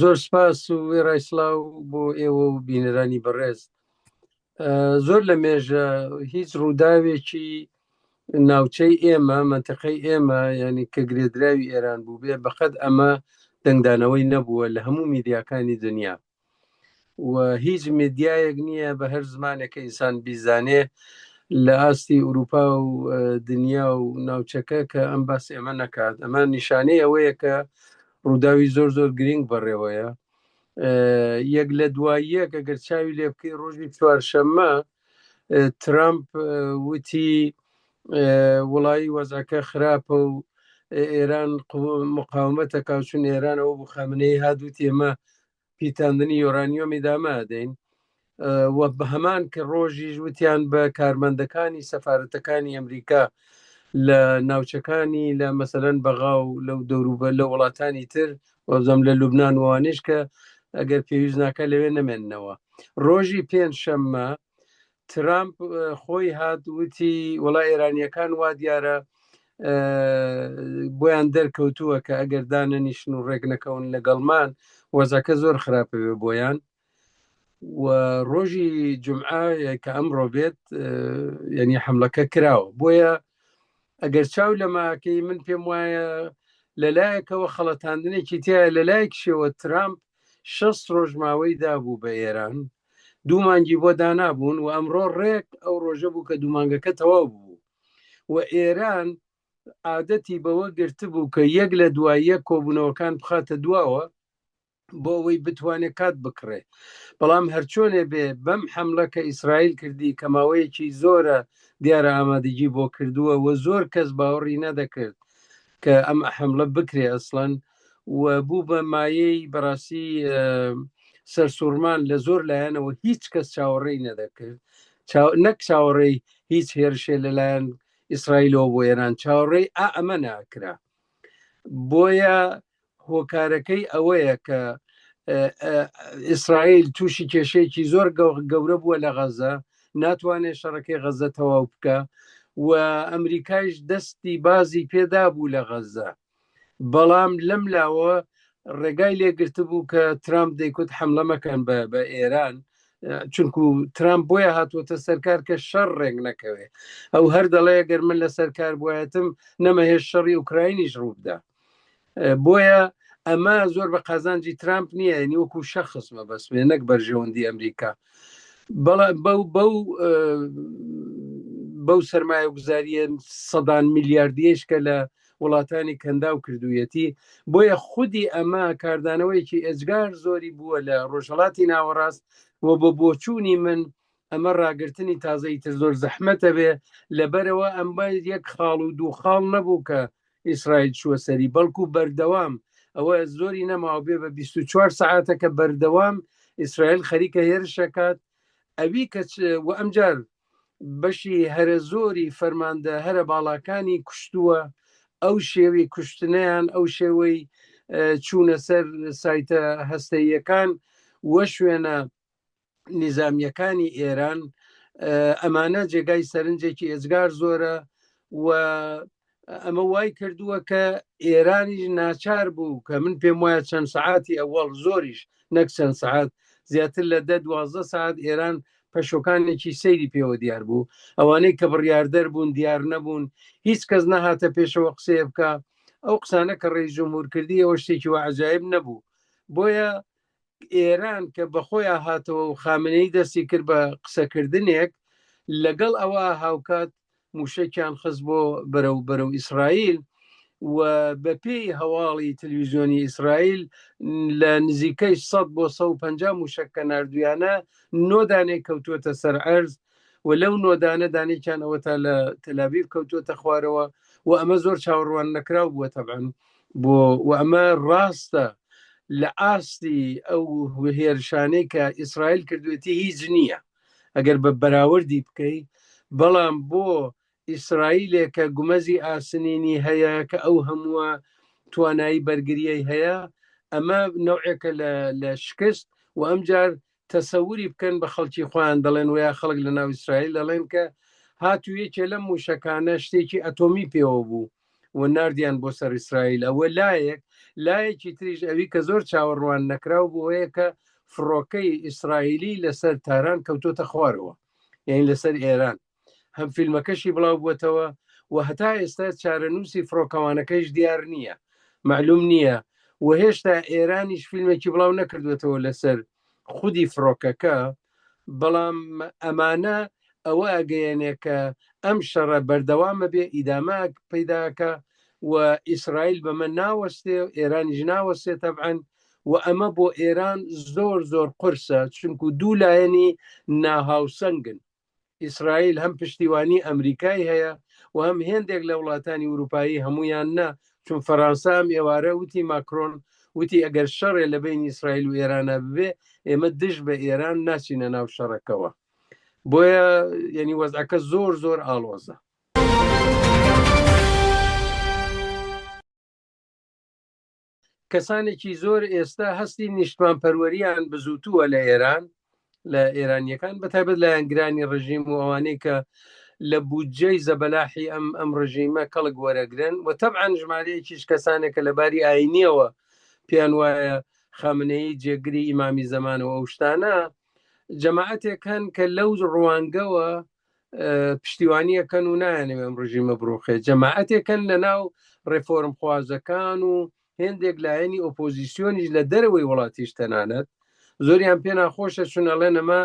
زۆر سپاس و وێڕای سلااو بۆ ئێوە و بینەرانی بەڕێز. زۆر لە مێژە هیچ ڕووداوێکی ناوچەی ئێمە منتەقەی ئێمە ینی کە گرێدراوی ئێران بوو بێ بەقەت ئەمە دەنگدانەوەی نەبووە لە هەموو میدیاکانی دنیا و هیچ میدیایەک نییە بە هەر زمانێکە ئینسان بیزانێ لە ئاستی ئوروپا و دنیا و ناوچەکە کە ئەم باس ئێمە نەکات. ئەمە نیشانەی ئەوەیە کە ڕووداوی زۆر زۆر گرنگ بەڕێوەیە. یەک لە دواییەک ئەگەر چاوی لێ بکەی ڕۆژی چوارشەممە ترامپ وتی وڵایی وەزەکە خراپە و ئێران مقاومەتە کاوچون ئێرانەوە بوو خەمنەی هادووتی ئێمە پیتاندنی یۆرانیۆمی دامادەین وە بە هەمان کە ڕۆژیش وتیان بە کارمەندەکانی سەفارەتەکانی ئەمریکا لە ناوچەکانی لە مەسەلەن بەغا و لەو دەوروبە لە وڵاتانی تر وەزەم لە لوبناان وانش کە ئەگەر پێویست ناکە لەوێ نەمێننەوە. ڕۆژی پێنجشەممە ترامپ خۆی هات وتی وڵای ئێرانیەکان وا دیارە بۆیان دەرکەوتووە کە ئەگەر دانەنیشن و ڕێک نەکەون لەگەڵمان وەزەکە زۆر خراپەوێ بۆیان. و ڕۆژی جمعە کە ئەمڕۆ بێت ینی حملەکە کراوە بۆیە ئەگەر چاو لە ماکەی من پێم وایە لەلایەکەوە خەڵەتاندنێکی تایە لەلایەکشەوە ترامپ 6 ڕۆژماوەی دابوو بە ئێران دوومانگی بۆ دانابوون و ئەمڕۆ ڕێک ئەو ڕۆژە بوو کە دوومانگەکە تەواو بوو و ئێران عادەتی بەوە گرتە بوو کە یەک لە دواییە کۆبوونەوەکان بخاتە دواوە بۆ ئەوەی بتوانێت کات بکڕێ. بەڵام هەرچۆنێ بێ بەم حملە کە ئیسرائیل کردی کەماوەیەکی زۆرە دیارە ئامادەگی بۆ کردووە و زۆر کەس باوەڕی نەدەکرد کە ئەم حملە بکرێ ئەسڵەن و بوو بە مایەی بەڕاستی سەرسوورمان لە زۆر لایەنەوە هیچ کەس چاوەڕێی نەدەکرد نەک چاوەڕێی هیچ هێرشێ لەلایەن ئیسرائیلەوە بۆ ئێران چاوەڕێی ئەمە ناکرا. بۆیە هۆکارەکەی ئەوەیە کە ئیسرائیل تووشی کێشەیەکی زۆر گەورە بووە لە غەزە ناتوانێت شەڕەکەی غەزە تەواو بکە و ئەمریکایش دەستی بازی پێدا بوو لە غەزە. بەڵام لەم لاوە ڕێگای لێگرتە بوو کە ترامپ دەیکوت حملە مەکەن بە ئێران چونکو ترامپ بۆیە هاتووەتە سەرکار کە شەڕ ڕێک نەکەوێ. ئەو هەر دەڵێ گەر من لە سەرکار بایەتم نەمەهێش شەڕی ئوکراینیش ڕووبدا. بۆیە ئەمە زۆر بە قازانجی ترامپ نییە نی وەکو شەخصمە بەسمێ نەک بەرژەوەندی ئەمریکا. بەو سەرمایە گوزاریە سەدان میلیاردیش کە لە وڵاتانی کەنداو کردوویەتی بۆیە خودی ئەمە کاردانەوەیکی ئەجگار زۆری بووە لە ڕۆژهەڵاتی ناوەڕاست و بۆ بۆچوونی من ئەمە ڕاگررتنی تازایی تر زۆر زەحمەتە بێ لەبەرەوە ئەمە یەک خاڵ و دوو خاڵ نەبوو کە ئیسرائیل چووە سەری بەڵکو بەردەوام ئەوە زۆری نەماوە بێ بە 24 ساعتەکە بەردەوام ئیسرائیل خەریکە هێرشەکات ئەوی کە و ئەمجار بەشی هەرە زۆری فەرماندە هەرە باڵاکانی کوشتووە ئەو شێوەی کوشتنیان ئەو شێوەی چوونە سەر سایتە هەستەییەکان وە شوێنە نیزامیەکانی ئێران ئەمانە جێگای سەرنجێکی ئێزگار زۆرە و ئەمە وای کردووە کە ئێرانیش ناچار بوو کە من پێم وایە چەند سعاتی ئەوەڵ زۆریش نەک چەند سعات زیاتر لە 10-12 ساعت ئێران پەشۆکانێکی سەیری پێوە دیار بوو ئەوانەی کە بڕیاردەر بوون دیار نەبوون هیچ کەس نەهاتە پێشەوە قسێ بکە ئەو قسانە کە ڕێی جمهور کردی ئەوە شتێکی وە عەجایب نەبوو. بۆیە ئێران کە بەخۆیان هاتەوە و خامنەی دەستی کرد بە قسەکردنێک لەگەڵ ئەوە هاوکات موشەکیان خست بۆ بەرەو ئیسرائیل و بە پێی هەواڵی تەلەڤیزیۆنی ئیسرائیل لە نزیکەی 100 بۆ 150 موشک کە نردویانە نۆدانەی کەوتووەتە سەر عەرز و لەو نۆدانە دانێکیانەوە تا لە تەلەڤیڤ کەوتووەتە خوارەوە و ئەمە زۆر چاوەڕوان نەکراو بووە تەبعەن بۆ و ئەمە ڕاستە لە ئاستی ئەو هێرشانەی کە ئیسرائیل کردوێتی هیچ نییە ئەگەر بە بەراوردی بکەی. بەڵام بۆ ئیسرائیلێک کە گومەزی ئاسنینی هەیە کە ئەو هەمووە توانایی بەرگریەی هەیە ئەمە نوعێکە لە شکست و ئەمجار تەسەوری بکەن بە خەڵکی خۆیان دەڵێن ویا خەڵک لە ناو ئیسرائیل دەڵێن کە هاتوویەکێ لە موشەکانە شتێکی ئەتۆمی پێوە بوو و نردیان بۆ سەر ئیسرائیل. ئەوە لایەکی تریش ئەوی کە زۆر چاوەڕوان نەکراو بۆیە کە فڕۆکەی ئیسرائیلی لەسەر تاران کەوتۆتە خوارەوە، یعنی لەسەر ئێران. هەم فیلمەکەشی بڵاو بووتەوە و هەتا ئێستا چارەنووسی فڕۆکەوانەکەیش دیار نییە، معلوم نییە، و هێشتا ئێرانیش فیلمێکی بڵاو نەکردوێتەوە لەسەر خودی فڕۆکەکە. بەڵام ئەمانە ئەوە ئەگەیەنێ کە ئەم شەڕە بەردەوامە بێ ئیدامە پەیداکە و ئیسرائیل بەمە ناوەستێ، ئێرانیش ناوەستێ تەبعەن، و ئەمە بۆ ئێران زۆر زۆر قرسە، چونکو دوو لایەنی ناهاوسەنگن. ئیسرائیل هەم پشتیوانی ئەمریکای هەیە و هەم هێندێک لە وڵاتانی ئوروپایی هەمویان نا، چون فەڕەنسا ئەم ئێوارە وتی ماکرۆن وتی ئەگەر شەڕێ لە بین ئیسرائیل و ئێرانە ببێ ئێمە دژ بە ئێران ناچینە ناو شەڕەکەوە. بۆیە یعنی وەزعەکە زۆر زۆر ئاڵۆزە. کەسانێکی زۆر ئێستا هەستی نیشتمان پەروەریان بزوتووە لە ئێران، لە ئێرانیەکان بەتایبەت لە یانگرانی ڕژیم و ئەوانەی کە لە بودجەی زەبەلاحی ئەم ڕژیمە کەڵک وەرەگرن، و تەبعەن ژمارەیەکیش کەسانێکە لەباری ئاینیەوە پێیان وایە خامنەیی جێگری ئیمامی زەمانەوە ئەو شتانە جەماعەتێک هەن کە لەو ڕوانگەوە پشتیوانیەکەن و نایانەوێ ئەم ڕژیمە بڕوخێت. جەماعەتێکن لە ناو ڕێفۆرم خوازەکان و هێندێک لایەنی ئۆپۆزیسیۆنیش لە دەرەوەی وڵاتیش تەنانەت زۆریان پێ ناخۆشە، چون ئەڵێن ئەمە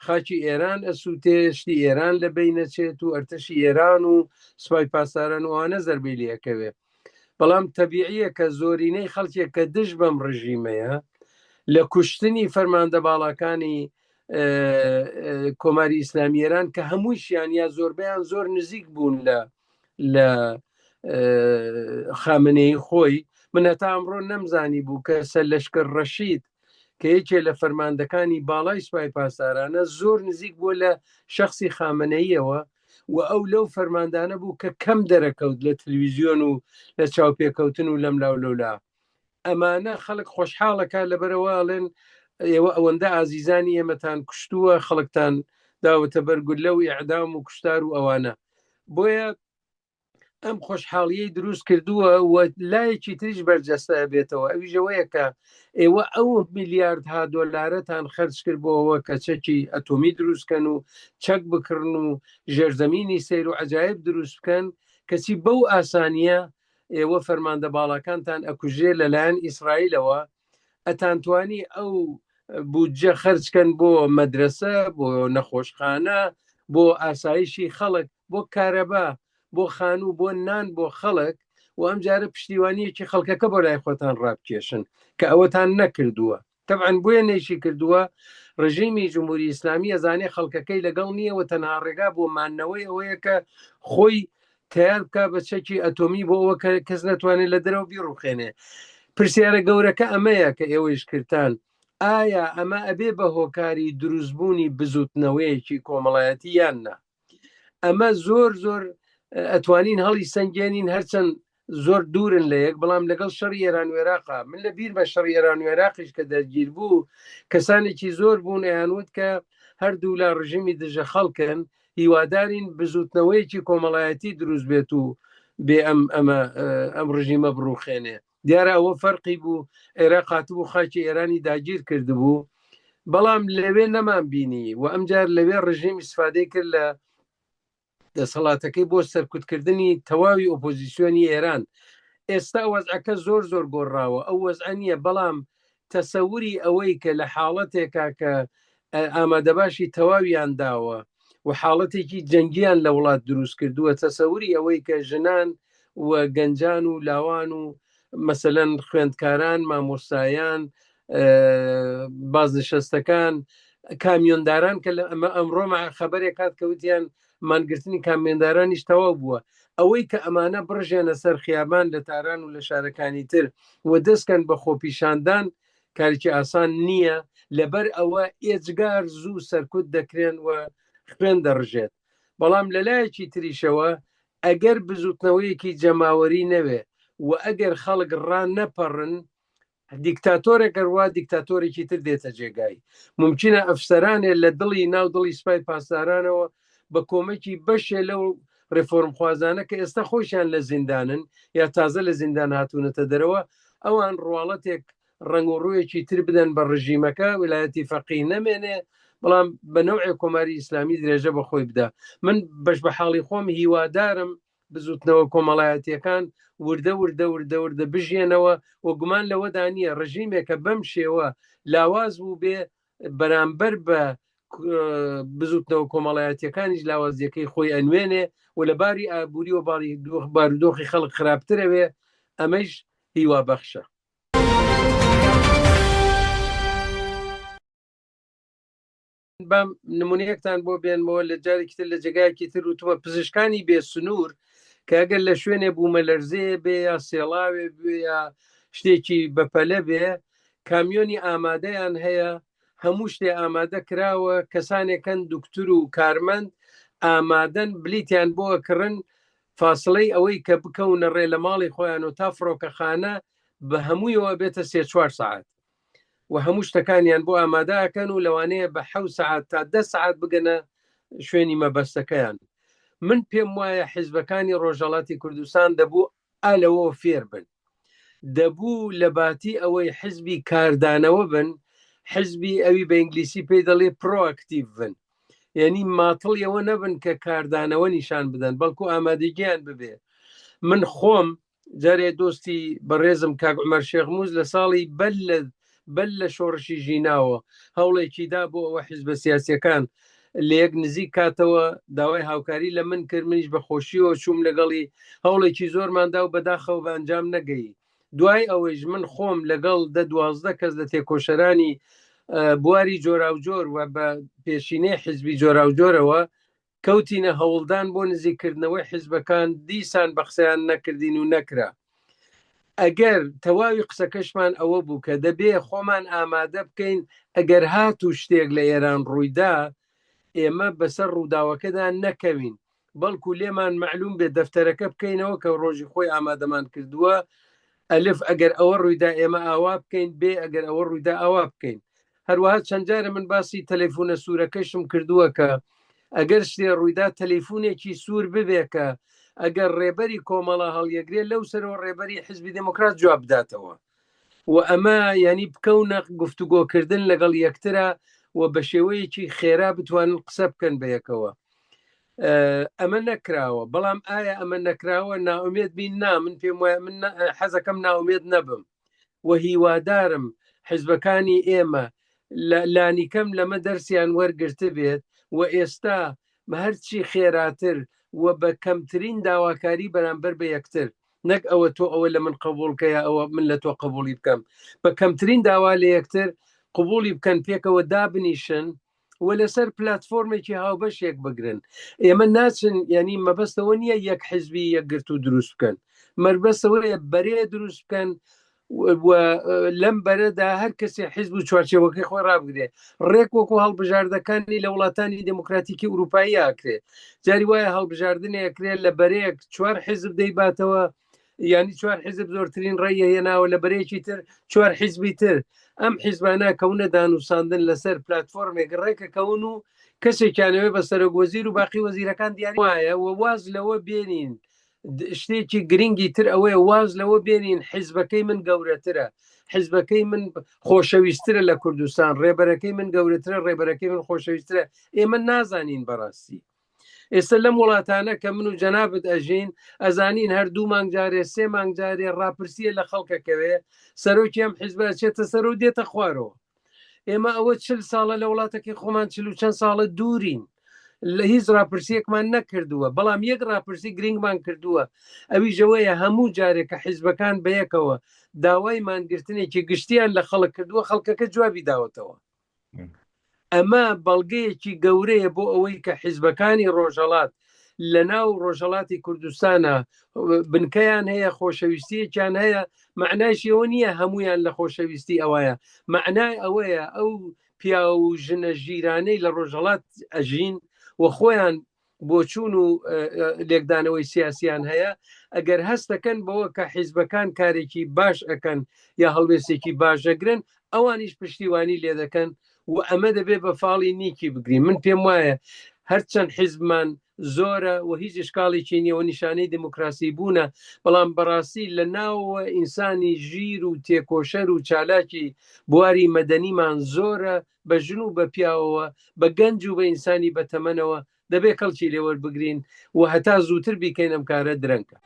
خاکی ئێران ئەسووتێشتی ئێران لە بینەچێت و ئەرتەشی ئێران و سوپای پاساران وانە زەربەی لەکەوێ. بەڵام تەبیعیە کە زۆرینەی خەڵکێک کە دژ بەم ڕژیمەیە لە کوشتنی فەرماندە باڵەکانی کۆماری ئیسلامی ئێران کە هەموویشیان یا زۆربیان زۆر نزیک بوون لە خامنەی خۆی. من هەتا ئەمڕۆ نەمزانی بوو کە سەرلەشکر ڕەشید کە یەکێ لە فەرماندەکانی باڵای سوپای پاسارانە زۆر نزیک بووە لە شەخصی خامنەییەوە، و ئەو لەو فەرماندانە بوو کە کەم دەرەکەوت لە تەلەڤیزیۆن و لە چاوپێکەوتن و لەم لاو لەولا. ئەمانە خەڵک خۆشحاڵەکە لەبەرەوەڵێن ئێوە ئەوەندە ئازیزانی ئێمەتان کوشتووە، خەڵکتان داوەتە بەرگود لەو ئیعدام و کوشتار و ئەوانە. بۆیە ئەم خۆشحاڵیەی دروست کردووە و لایەکی تریش بەرجەستە بێتەوە، ئەویژەوەیە کە ئێوە ئەو میلیاردها دۆلارەتان خەرج کرد بۆەوە کە چەکی ئەتۆمی دروستکەن و چەک بکردن و ژێرزەمینی سیر و عەجایب دروست بکەن، کەچی بەو ئاسانیە ئێوە فەرماندە باڵەکانتان ئەکوژێ لەلایەن ئیسرائیلەوە، ئەتانتوانی ئەو بودجە خەرجکەن بۆ مەدرسە، بۆ نەخۆشخانە، بۆ ئاسایشی خەڵک، بۆ کارەبا، بۆ خانوو، بۆ نان بۆ خەڵک، و ئەم جارە پشتیوانیەکی خەڵکەکە بۆ لای خۆتان ڕابکێشن کە ئەوەتان نەکردووە. تەبعەن بۆیە نێشی کردووە ڕژیمی جمهوری ئیسلامی ئەزانێ خەڵکەکەی لەگەڵ نییەوە، تەنها ڕێگا بۆ مانەوەی ئەوەیە کە خۆی تیار بکە بە چەکی ئەتۆمی بۆ ئەوە کە کەس نەتوانێت لە دەرەوە بیڕوخێنێ. پرسیارە گەورەکە ئەمەیە کە ئێوەیش کردان، ئایا ئەمە ئەبێ بە هۆکاری دروستبوونی بزوتنەوەیەکی کۆمەڵایەتی یان نا؟ ئەمە زۆر زۆر ئەتوانین هەڵی سنگێنین، هەرچەند زۆر دوورن لە یەک، بەڵام لەگەڵ شەڕی ئێران و عێراقا من لە بیر بە شەڕی ئێران و عێراقیش کە دەرگیر بوو کەسانێکی زۆر بوون ئەیانوت کە هەردوو لە ڕژیمی دژە خەڵکن هیوادارین بزوتنەوەیەکی کۆمەڵایەتی دروست بێت و بێ ئەم ڕژیمە بڕوخێنێ. دیارە ئەوە فەرقی بوو، عێراق هاتبوو خاکی ئێرانی داگیر کردبوو، بەڵام لەوێ نەمان بینی و ئەمجار لەوێ ڕژیم ئیسفادەی کرد لە دەسەڵاتەکەی بۆ سەرکوتکردنی تەواوی ئۆپۆزیسیۆنی ئێران. ئێستا وەزعەکە زۆر زۆر گۆڕاوە، ئەو وەزعە نییە، بەڵام تەسەوری ئەوەی کە لە حاڵەتێکا کە ئامادەباشی تەواویان داوە و حاڵەتێکی جەنگیان لە وڵات دروست کردووە، تەسەوری ئەوەی کە ژنان و گەنجان و لاوان و مەسەلەن خوێندکاران، مامۆستایان، بازنشستەکان، کامیۆنداران کە ئەمڕۆ خەبەرێک هات کەوتیان مانگرتنی کامیێندارانیش تەواو بووە، ئەوەی کە ئەمانە بڕژێنە سەر خیابان لە تاران و لە شارەکانی تر و دەستکەن بە خۆپیشاندان کارێکی ئاسان نییە، لەبەر ئەوە ئێجگار زوو سەرکوت دەکرێن و خوێن دەڕژێت. بەڵام لەلایەکی تریشەوە ئەگەر بزوتنەوەیەکی جەماوەری نەوێ و ئەگەر خەڵک ڕان نەپەڕن، دیکتاتۆرێکە وا دیکتاتۆرێکی تر دێتە جێگای. ممکنە ئەفسەرانێ لە دڵی ناو دڵی سوپای پاسدارانەوە بە کۆمەکی بەشێ لەو ڕێفۆرم خوازانە کە ئێستا خۆشیان لە زیندانن یا تازە لە زیندان هاتوونەتە دەرەوە ئەوان ڕواڵەتێک ڕنگ و ڕوویەکی تر بدەن بە ڕژیمەکە ویلایەتی فەقیه نەمێنێ بەڵام بە نەوعی کۆماری ئیسلامی درێژە بەخۆی بدا. من بەش بە حاڵی خۆم هیوادارم بزوتنەوە کۆمەڵایەتیەکان وردە بژێنەوە و گومان لەوەدا نییە ڕژیمێکە بەم شێوە لاواز بوو بێ بەرامبەر بە بزوتنەوە کۆمەڵایەتیەکانیش لاوازیەکەی خۆی ئەنوێنێ و لە باری ئابووری و بارودۆخی خەڵک خراپترەوێ ئەمەش هیوا بەخشە. نمونەیەکتان بۆ بێنمەوە لە جارێکی تر لە جێگایەکی تر وتومە پزیشکانی بێ سنوور کە ئەگەر لە شوێنێ بوومە لەرزەیە بێ یا سێڵاوێ بێ یا شتێکی بەپەلە بێ کامیۆنی ئامادەیان هەیە هەموو شتێ ئامادە کراوە کەسانێکەن دوکتور و کارمەند ئامادەن بلیتیان بۆ کڕن فاصلەی ئەوەی کە بکەونە ڕێ لە ماڵی خۆیان و تا فڕۆکەخانە بە هەموویەوە بێتە 3-4 ساعت و هەموو شتەکانیان بۆ ئامادەکەن و لەوانەیە بە 7 ساعت تا 10 ساعت بگەنە شوێنی مەبەستەکەیان. من پێم وایە حیزبەکانی ڕۆژهەڵاتی کوردستان دەبوو ئالەوە فێر بن، دەبوو لە باتی ئەوەی حزبی کاردانەوە بن، حزبی ئەوی بە ئینگلیسی پێی دەڵێ پرۆئەکتیڤ بن، یعنی ماتڵیەوە نەبن کە کاردانەوە نیشان بدەن بەڵکو ئامادەگیان ببێ. من خۆم جارێ دۆستی بەڕێزم کاک عومەر شێخموز لە ساڵی بەل لە شۆڕشی ژیناوە هەوڵێکی دا بۆ ئەوە حیزبە سیاسیەکان لە یەک نزیک کاتەوە داوای هاوکاری لە من کرد، منیش بەخۆشیەوە چووم لەگەڵی هەوڵێکی زۆرماندا و بەداخەوە بە ئەنجام نەگەی. دوای ئەوەیش من خۆم لەگەڵ 10-12 کەس لە تێکۆشەرانی بواری جۆراوجۆر و بە پێشینەی حیزبی جۆراوجۆرەوە کەوتینە هەوڵدان بۆ نزیکردنەوەی حیزبەکان دیسان بە قسەیان نەکردین و نەکرا. ئەگەر تەواوی قسەکەشمان ئەوە بوو کە دەبێ خۆمان ئامادە بکەین ئەگەر هاتوو شتێک لە ئێران ڕوویدا ئێمە بەسەر ڕووداوەکەدا نەکەوین بەڵکو لێمان معلوم بێ دەفتەرەکە بکەینەوە کە ڕۆژی خۆی ئامادەمان کردووە ئەلف ئەگەر ئەوە ڕوویدا ئێمە ئاوا بکەین بێ ئەگەر ئەوە ڕوویدا ئاوا بکەین. هەروەها چەند جارە من باسی تەلەفۆنە سوورەکەشم کردووە کە ئەگەر شتێ ڕوویدا تەلەفۆنێکی سوور ببێ کە ئەگەر ڕێبەری کۆمەڵە هەڵیەگرێت لەو سەرەوە ڕێبەری حزبی دموکرات جواب بداتەوە و ئەمە ینی بکەونە گفتوگۆکردن لەگەڵ یەکترە و بە شێوەیەکی خێرا بتوانن قسە بکەن بە یەکەوە. ئەمە نەکراوە، بەڵام ئایا ئەمە نەکراوە ناومێت بین؟ نا، من پێم وایە من حەزەکەم ناومێت نەبم و هیوادارم حزبەکانی ئێمە لانیکەم لەمە دەرسیان وەرگرتە بێت و ئێستا هەرچی خێراتر و بە کەمترین داواکاری بەرامبەر بە یەکتر، نەک ئەوە تۆ ئەوە لە من قبولکەیە ئەوە من لە تۆ قبولی بکەم، بە کەمترین داوا لە یەکتر قبولی بکەن پێکەوە دابنیشن و لەسەر پلتفۆرمێکی هاوبەشێک بگرن. ئێمە ناچن ینی مەبەستەوە نییە یەک حزبی یەکگرت و دروست بکەن، مەبەستەوەیە بەرێ دروست بکەن لەم بەرەدا هەر کەسێ حیزب و چوارچێوەکەی خۆی ڕابگرێ. ڕێک وەکو هەڵبژاردەکانی لە وڵاتانی دموکراتیکی ئوروپایی ئاکرێ، جاری وایە هەڵبژاردنێکرێت لە بەرەیەک 4 حیزب دەیباتەوە، ینی 4 حیزب زۆرترین ڕێی هێناوە لە بەرەیەکی تر 4 حیزبی تر. ئەم حیزبانە کەونە دانووساندن لەسەر پلتفۆرمێک ڕێکە کەون و کەسێکیانەوە بە سەرۆکوەزیر و باقی وەزیرەکان دیاری وایە و واز لەوە بێنین. شتێکی گرنگی تر ئەوەیە واز لەوە بێنین حیزبەکەی من گەورەترە، حیزبەکەی من خۆشەویسترە لە کوردستان، ڕێبەرەکەی من گەورەترە، ڕێبەرەکەی من خۆشەویسترە. ئێمە نازانین بەڕاستی. ئێستا لەم وڵاتانە کە من و جەنابەت ئەژین ئەزانین هەردوو مانگجارێ 3 مانگجارێ ڕاپرسیە لە خەڵکەکەوێ سەرۆکی ئەم حیزبە چێتە سەر و دێتە خوارەوە. ئێمە ئەوە 40 ساڵە لە وڵاتەکەی خۆمان 40 و چەند ساڵە دوورین، لە هیچ ڕاپرسیەکمان نەکردووە، بەڵام یەک ڕاپرسی گرنگمان کردووە، ئەوی ژەوەیە هەموو جارێکە حیزبەکان بەیەکەوە داوای مانگرتنێکی گشتیان لە خەڵک کردووە خەڵکەکە جوابی داوەتەوە. ئەمە بەڵگەیەکی گەورەیە بۆ ئەوەی کە حیزبەکانی ڕۆژهەڵات لە ناو ڕۆژهەڵاتی کوردستانە بنکەیان هەیە، خۆشەویستیەکیان هەیە. معنایشی ئەوە نییە هەمویان لە خۆشەویستی ئەوەیە، معنای ئەوەیە ئەو پیا و ژنە ژیرانەی لە ڕۆژهەڵات ئەژین و خۆیان بۆچوون و لێکدانەوەی سیاسیان هەیە، ئەگەر هەستەکەن بەوە کە حیزبەکان کارێکی باش ئەەکەن یا هەڵوێستێکی باشەگرن ئەوانیش پشتیوانی لێ دەکەن و ئەمە دەبێت بە فاڵی نیکی بگرین. من پێم وایە هەرچەند حیزبمان زۆرە و هیچ شکاڵێکی نییەوە نیشانەی دموکراسی بوونە بەڵام بەڕاستی لە ناوە ئینسانی ژیر و تێکۆشەر و چالاکی بواری مەدەنیمان زۆرە بە ژن و بە پیاوەوە بە گەنج و بە ئینسانی بەتەمەنەوە دەبێت کەڵکی لێوەربگرین و هەتا زووتر بیکەین ئەم کارە درەنگە.